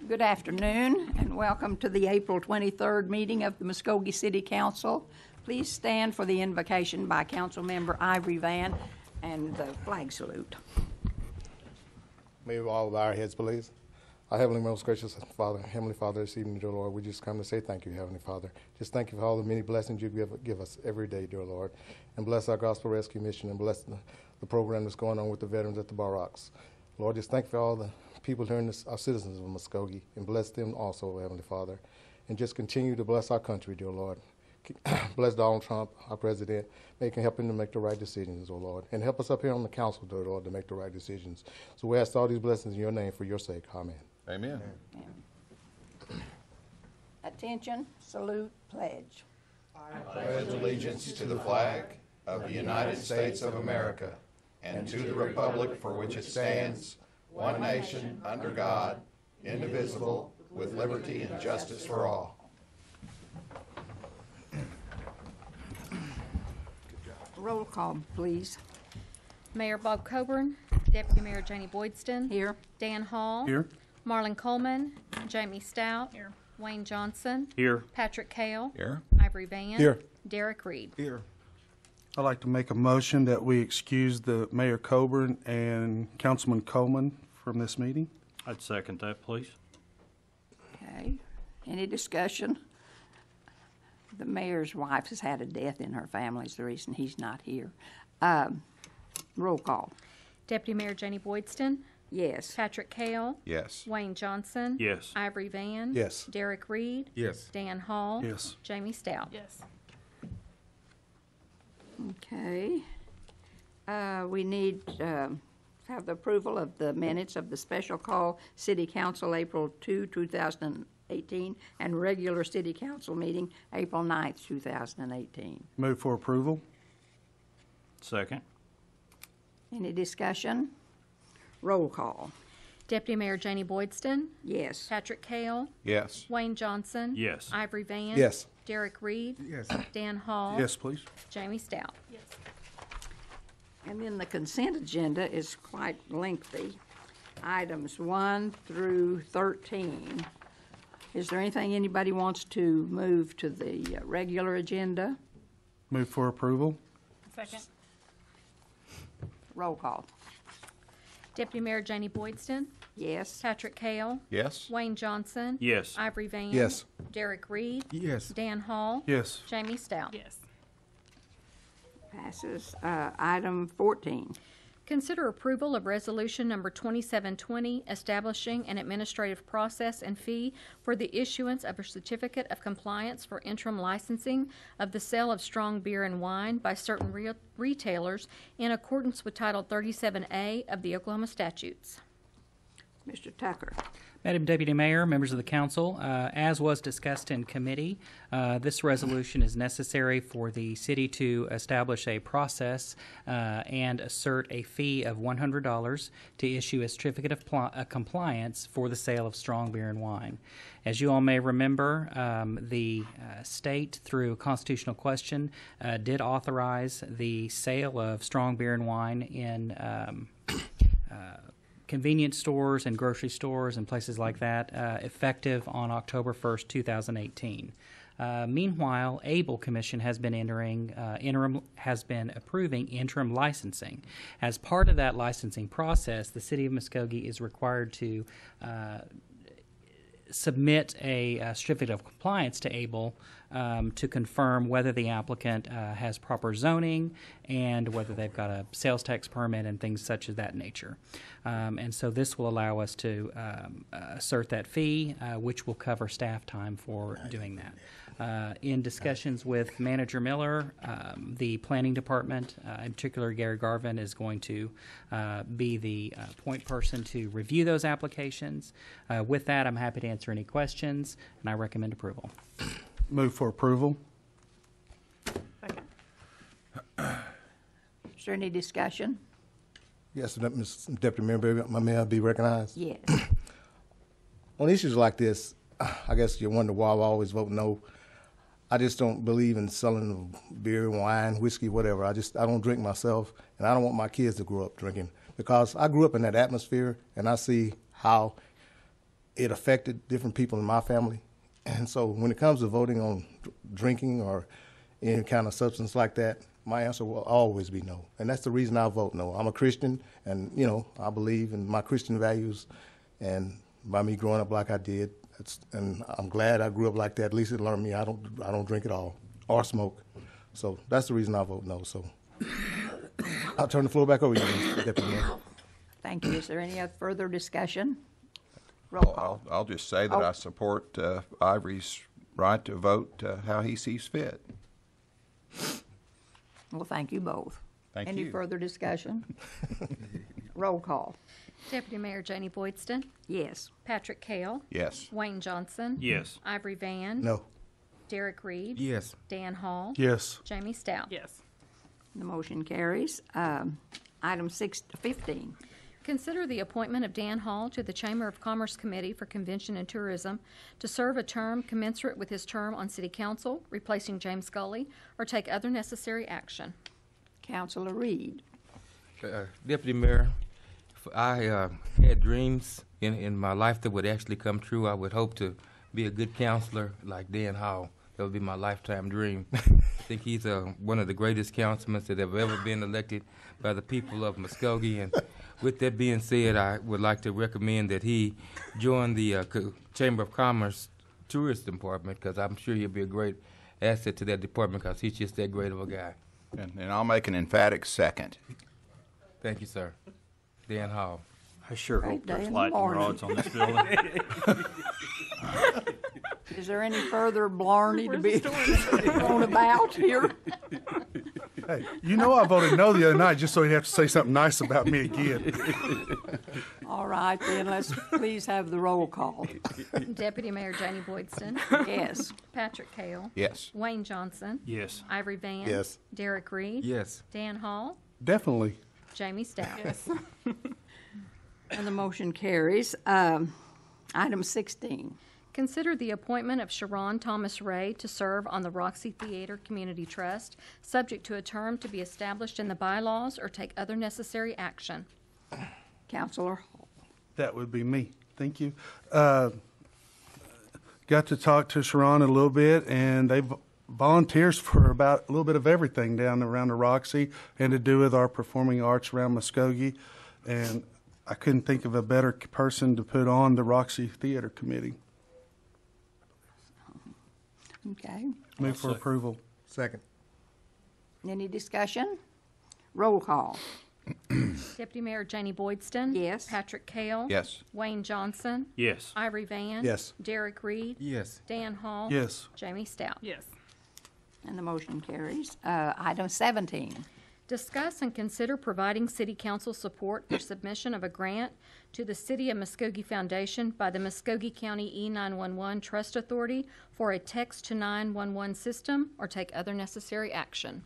Good afternoon and welcome to the April 23rd meeting of the Muskogee City Council. Please stand for the invocation by Council Member Ivory Van and the flag salute. May we all bow our heads, please. Our Heavenly, most gracious Father, Heavenly Father, this evening, dear Lord, we just come to say thank you, Heavenly Father. Just thank you for all the many blessings you give us every day, dear Lord. And bless our Gospel Rescue Mission and bless the program that's going on with the veterans at the Barracks. Lord, just thank you for all the people here, our citizens of Muskogee, and bless them also, Heavenly Father. And just continue to bless our country, dear Lord. Bless Donald Trump, our president, help him to make the right decisions, oh Lord. And help us up here on the council, dear Lord, to make the right decisions. So we ask all these blessings in your name for your sake. Amen. Amen. Attention, salute, pledge. I pledge allegiance to the flag of the United States of America and to the republic for which it stands, one nation, under God, indivisible, with liberty and justice for all. Roll call, please. Mayor Bob Coburn, Deputy Mayor Janie Boydston. Here. Dan Hall. Here. Marlon Coleman. Jamie Stout. Here. Wayne Johnson. Here. Patrick Cale. Here. Ivory Van. Here. Derek Reed. Here. I'd like to make a motion that we excuse the Mayor Coburn and Councilman Coleman from this meeting. I'd second that, please. Okay. Any discussion? The mayor's wife has had a death in her family. Is the reason he's not here. Roll call. Deputy Mayor Janie Boydston. Yes. Patrick Cale. Yes. Wayne Johnson. Yes. Ivory Van. Yes. Derek Reed. Yes. Dan Hall. Yes. Jamie Stout. Yes. Okay. We need to have the approval of the minutes of the special call City Council April 2, 2018 and regular City Council meeting April 9th, 2018. Move for approval. Second. Any discussion? Roll call. Deputy Mayor Janie Boydston. Yes. Patrick Cale. Yes. Wayne Johnson. Yes. Ivory Van. Yes. Derek Reed. Yes. Dan Hall. Yes, please. Jamie Stout. Yes. And then the consent agenda is quite lengthy. Items 1 through 13. Is there anything anybody wants to move to the regular agenda? Move for approval. Second. Roll call. Deputy Mayor Janie Boydston. Yes. Patrick Cale. Yes. Wayne Johnson. Yes. Ivory Van. Yes. Derek Reed. Yes. Dan Hall. Yes. Jamie Stout. Yes. Passes. Item 14. Consider approval of resolution number 2720 establishing an administrative process and fee for the issuance of a certificate of compliance for interim licensing of the sale of strong beer and wine by certain retailers in accordance with Title 37A of the Oklahoma statutes. Mr. Tucker. Madam Deputy Mayor, members of the council, as was discussed in committee, this resolution is necessary for the city to establish a process and assert a fee of $100 to issue a certificate of compliance for the sale of strong beer and wine. As you all may remember, the state, through constitutional question, did authorize the sale of strong beer and wine in convenience stores and grocery stores and places like that, effective on October 1st, 2018. Meanwhile, ABLE Commission has been approving interim licensing. As part of that licensing process, the City of Muskogee is required to submit a certificate of compliance to ABLE to confirm whether the applicant has proper zoning and whether they've got a sales tax permit and things such as that nature. And so this will allow us to assert that fee, which will cover staff time for doing that. In discussions with Manager Miller, the planning department, in particular Gary Garvin, is going to be the point person to review those applications. With that, I'm happy to answer any questions, and I recommend approval. Move for approval. Second. Is there any discussion? Yes, Mr. Deputy Mayor, may I be recognized? Yes. On issues like this, I guess you wonder why I always vote no. I just don't believe in selling beer, wine, whiskey, whatever. I don't drink myself, and I don't want my kids to grow up drinking, because I grew up in that atmosphere, and I see how it affected different people in my family. And so when it comes to voting on drinking or any kind of substance like that, my answer will always be no. And that's the reason I vote no. I'm a Christian, and, you know, I believe in my Christian values. And by me growing up like I did, and I'm glad I grew up like that. At least it learned me I don't drink at all or smoke. So that's the reason I vote no. So I'll turn the floor back over to you, Deputy Mayor. Thank you. Is there any other further discussion? Roll call. I'll just say that Oh. I support Ivory's right to vote how he sees fit. Well, thank you both. Thank Any you. further discussion? Roll call. Deputy Mayor Janie Boydston, Yes. Patrick Kell, Yes. Wayne Johnson, Yes. Ivory Van, No. Derek Reed, Yes. Dan Hall, Yes. Jamie Stout. Yes. The motion carries. Item 15. Consider the appointment of Dan Hall to the Chamber of Commerce Committee for Convention and Tourism to serve a term commensurate with his term on City Council, replacing James Scully, or take other necessary action. Councilor Reed. Deputy Mayor, if I had dreams in my life that would actually come true, I would hope to be a good counselor like Dan Hall. That would be my lifetime dream. I think he's one of the greatest councilmen that have ever been elected by the people of Muskogee. And with that being said, I would like to recommend that he join the Chamber of Commerce Tourism Department, because I'm sure he'll be a great asset to that department, because he's just that great of a guy. And I'll make an emphatic second. Thank you, sir. Dan Hall. I sure Great hope day there's in the lightning morning. rods on this building. Is there any further blarney to be thrown about here? Hey, you know I voted no the other night just so he'd have to say something nice about me again. All right, then, let's please have the roll call. Deputy Mayor Janie Boydston, Yes. Patrick Kell, Yes. Wayne Johnson, Yes. Ivory Van, Yes. Derek Reed, Yes. Dan Hall, Definitely. Jamie Stout. And the motion carries. Item 16. Consider the appointment of Sharon Thomas Ray to serve on the Roxy Theater Community Trust, subject to a term to be established in the bylaws, or take other necessary action. Councilor Hall. That would be me. Thank you. Got to talk to Sharon a little bit, and they volunteers for about a little bit of everything down around the Roxy and to do with our performing arts around Muskogee. And I couldn't think of a better person to put on the Roxy Theater Committee. Okay. Move for approval. Second. Any discussion? Roll call. Deputy Mayor Janie Boydston. Yes. Patrick Kell. Yes. Wayne Johnson. Yes. Ivory Van. Yes. Derek Reed. Yes. Dan Hall. Yes. Jamie Stout. Yes. And the motion carries. Item 17. Discuss and consider providing City Council support for submission of a grant to the City of Muskogee Foundation by the Muskogee County E911 Trust Authority for a text-to-911 system, or take other necessary action.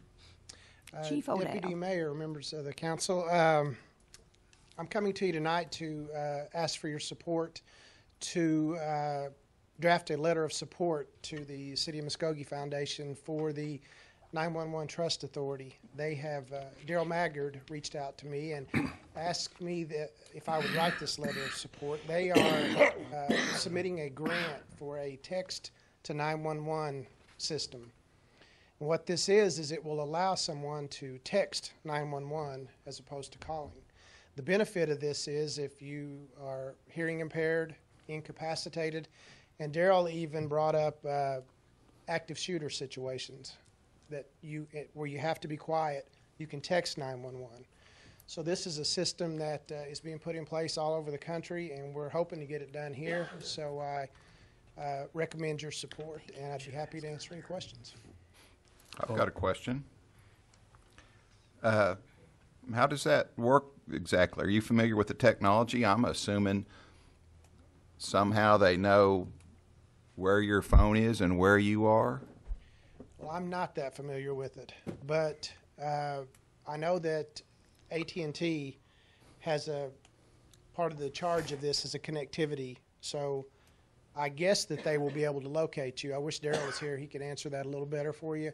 Chief O'Dowd. Deputy Mayor, members of the council, I'm coming to you tonight to ask for your support to draft a letter of support to the City of Muskogee Foundation for the 911 Trust Authority. They have, Daryl Maggard reached out to me and asked me that if I would write this letter of support. They are submitting a grant for a text to 911 system. And what this is it will allow someone to text 911 as opposed to calling. The benefit of this is if you are hearing impaired, incapacitated, and Daryl even brought up active shooter situations that where you have to be quiet, you can text 911. So this is a system that is being put in place all over the country, and we're hoping to get it done here. So I recommend your support, and I'd be happy to answer any questions. I've got a question. How does that work exactly? Are you familiar with the technology? I'm assuming somehow they know where your phone is and where you are. Well, I'm not that familiar with it, but I know that AT&T has a part of the charge of this is a connectivity. So I guess that they will be able to locate you. I wish Daryl was here. He could answer that a little better for you.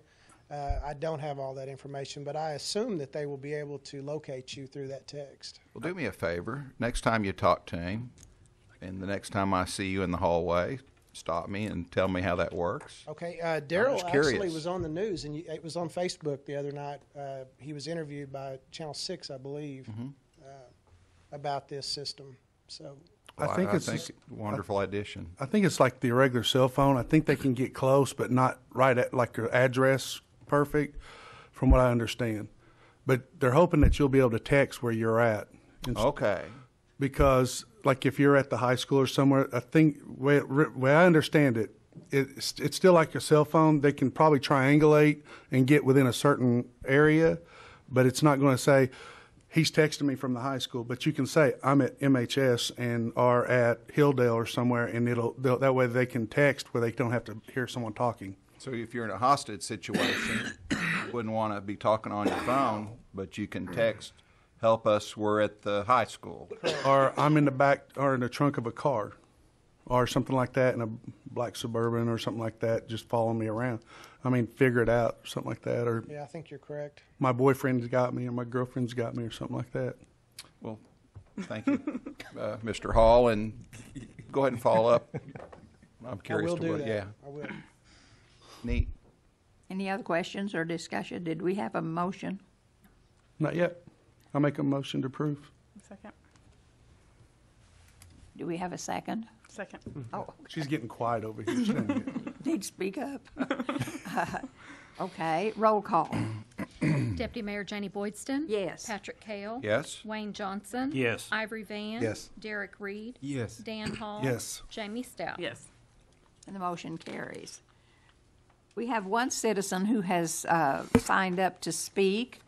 I don't have all that information, but I assume that they will be able to locate you through that text. Well, do me a favor. Next time you talk to him, And the next time I see you in the hallway, stop me and tell me how that works. Okay, Daryl just actually curious. was on the news, and it was on Facebook the other night. He was interviewed by Channel 6, I believe, about this system. So, I think it's a wonderful addition. I think it's like the regular cell phone. I think they can get close, but not right at like your address perfect, from what I understand. But they're hoping that you'll be able to text where you're at. Okay. Because, like, if you're at the high school or somewhere, I think way I understand it, it's still like a cell phone. They can probably triangulate and get within a certain area, but it's not going to say he's texting me from the high school. But you can say I'm at MHS and or at Hilldale or somewhere, and that way they can text where they don't have to hear someone talking. So if you're in a hostage situation, you wouldn't want to be talking on your phone, but you can text, help us, we're at the high school. Or I'm in the back or in the trunk of a car or something like that in a black Suburban or something like that, just following me around. I mean, figure it out or something like that. Or yeah, I think you're correct. my boyfriend's got me or my girlfriend's got me or something like that. Well, thank you, Mr. Hall, and go ahead and follow up. I'm curious I will to do what, that. yeah, I will. neat. Any other questions or discussion? Did we have a motion? Not yet. I'll make a motion to approve. Second. Do we have a second? Second. Oh, She's getting quiet over here. She doesn't get- need to speak up. Okay, roll call. Deputy Mayor Janie Boydston? Yes. Patrick Kale? Yes? Wayne Johnson? Yes. Ivory Van? Yes. Derek Reed? Yes. Dan Hall? Yes. Jamie Stout? Yes. And the motion carries. We have one citizen who has signed up to speak,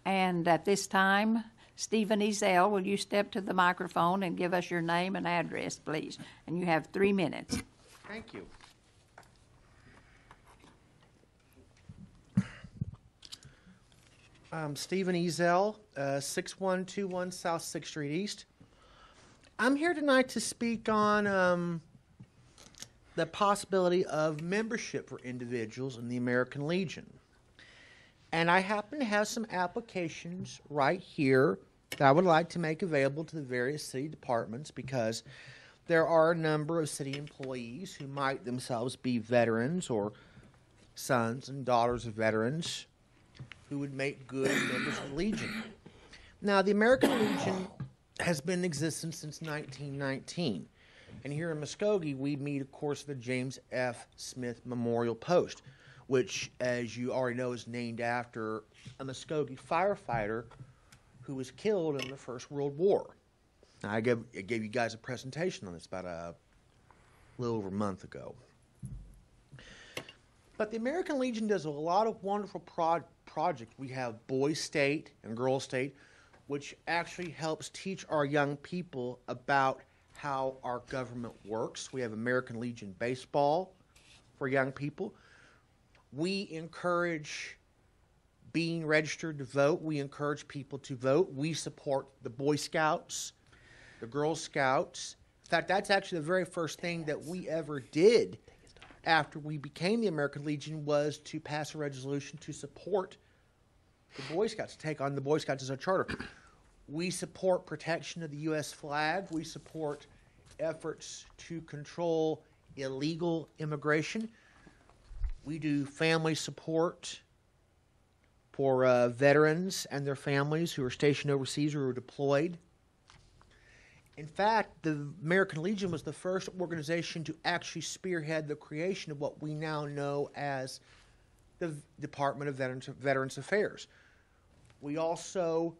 and at this time, Stephen Ezell, will you step to the microphone and give us your name and address, please? And you have 3 minutes. Thank you. I'm Stephen Ezell, 6121 South 6th Street East. I'm here tonight to speak on the possibility of membership for individuals in the American Legion. And I happen to have some applications right here that I would like to make available to the various city departments, because there are a number of city employees who might themselves be veterans or sons and daughters of veterans who would make good members of the Legion. Now, the American Legion has been in existence since 1919. And here in Muskogee, we meet, of course, the James F. Smith Memorial Post, which, as you already know, is named after a Muskogee firefighter who was killed in the First World War. Now, I gave you guys a presentation on this about a little over a month ago. But the American Legion does a lot of wonderful projects. We have Boys State and Girls State, which actually helps teach our young people about how our government works. We have American Legion Baseball for young people. We encourage being registered to vote. We encourage people to vote. We support the Boy Scouts, the Girl Scouts. In fact, that's actually the very first thing that we ever did after we became the American Legion, was to pass a resolution to support the Boy Scouts, to take on the Boy Scouts as a charter. We support protection of the U.S. flag. We support efforts to control illegal immigration. We do family support for veterans and their families who are stationed overseas or are deployed. In fact, the American Legion was the first organization to actually spearhead the creation of what we now know as the Department of Veterans Affairs. We also,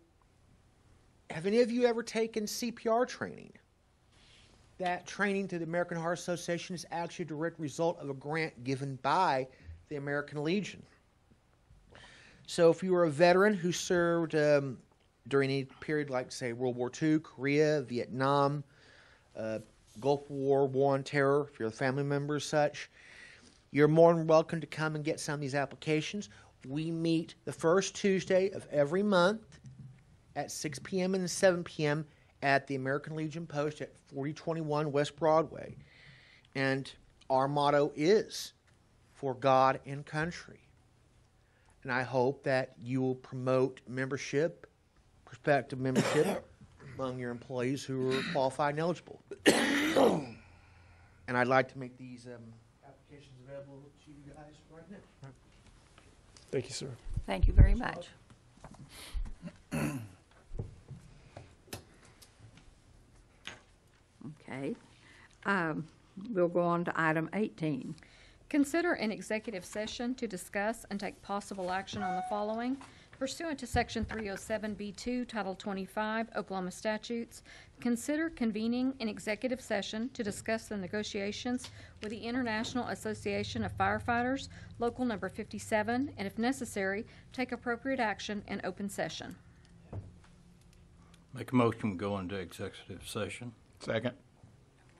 have any of you ever taken CPR training? That training through the American Heart Association is actually a direct result of a grant given by the American Legion. So if you were a veteran who served during any period like, say, World War II, Korea, Vietnam, Gulf War, War on Terror, if you're a family member or such, you're more than welcome to come and get some of these applications. We meet the first Tuesday of every month at 6 p.m. and 7 p.m. at the American Legion Post at 4021 West Broadway. And our motto is, for God and country. And I hope that you will promote membership, prospective membership, among your employees who are qualified and eligible. And I'd like to make these applications available to you guys right now. Thank you, sir. Thank you very much. Okay. We'll go on to item 18. Consider an executive session to discuss and take possible action on the following. Pursuant to Section 307B2, Title 25, Oklahoma statutes, consider convening an executive session to discuss the negotiations with the International Association of Firefighters, Local Number 57, and if necessary, take appropriate action in open session. Make a motion to go into executive session. Second.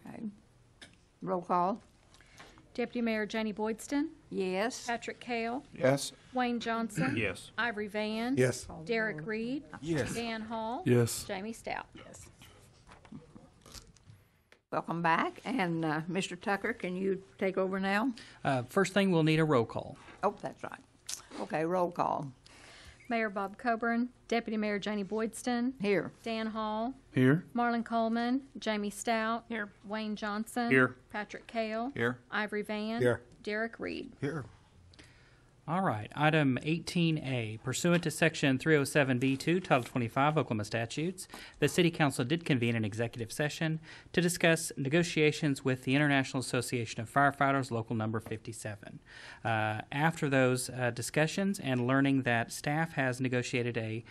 Okay. Roll call. Deputy Mayor Janie Boydston, Yes. Patrick Cale, Yes. Wayne Johnson, Yes. Ivory Van, Yes. Derek Reed, Yes. Dan Hall, Yes. Jamie Stout. Welcome back. And Mr. Tucker, can you take over now? First thing, we'll need a roll call. Oh, that's right. Okay, roll call. Mayor Bob Coburn, Deputy Mayor Janie Boydston, Here. Dan Hall, Here. Marlon Coleman, Jamie Stout. Here. Wayne Johnson. Here. Patrick Cale. Here. Ivory Van. Here. Derek Reed. Here. All right, item 18A. Pursuant to Section 307B2, Title 25 Oklahoma statutes, the City Council did convene an executive session to discuss negotiations with the International Association of Firefighters, Local Number 57. After those discussions and learning that staff has negotiated a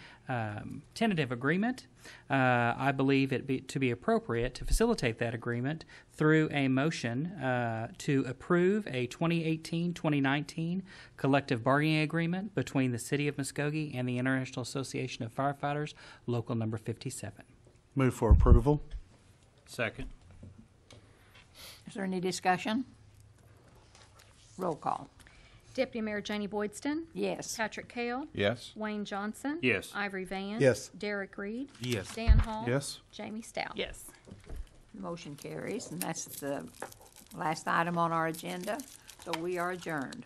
tentative agreement, I believe it to be appropriate to facilitate that agreement through a motion to approve a 2018-2019 collective bargaining agreement between the City of Muskogee and the International Association of Firefighters, Local Number 57. Move for approval. Second. Is there any discussion? Roll call. Deputy Mayor Janie Boydston, Yes. Patrick Cale, Yes. Wayne Johnson. Yes. Ivory Van. Yes. Derek Reed. Yes. Dan Hall. Yes. Jamie Stout. Yes. Motion carries, and that's the last item on our agenda, so we are adjourned.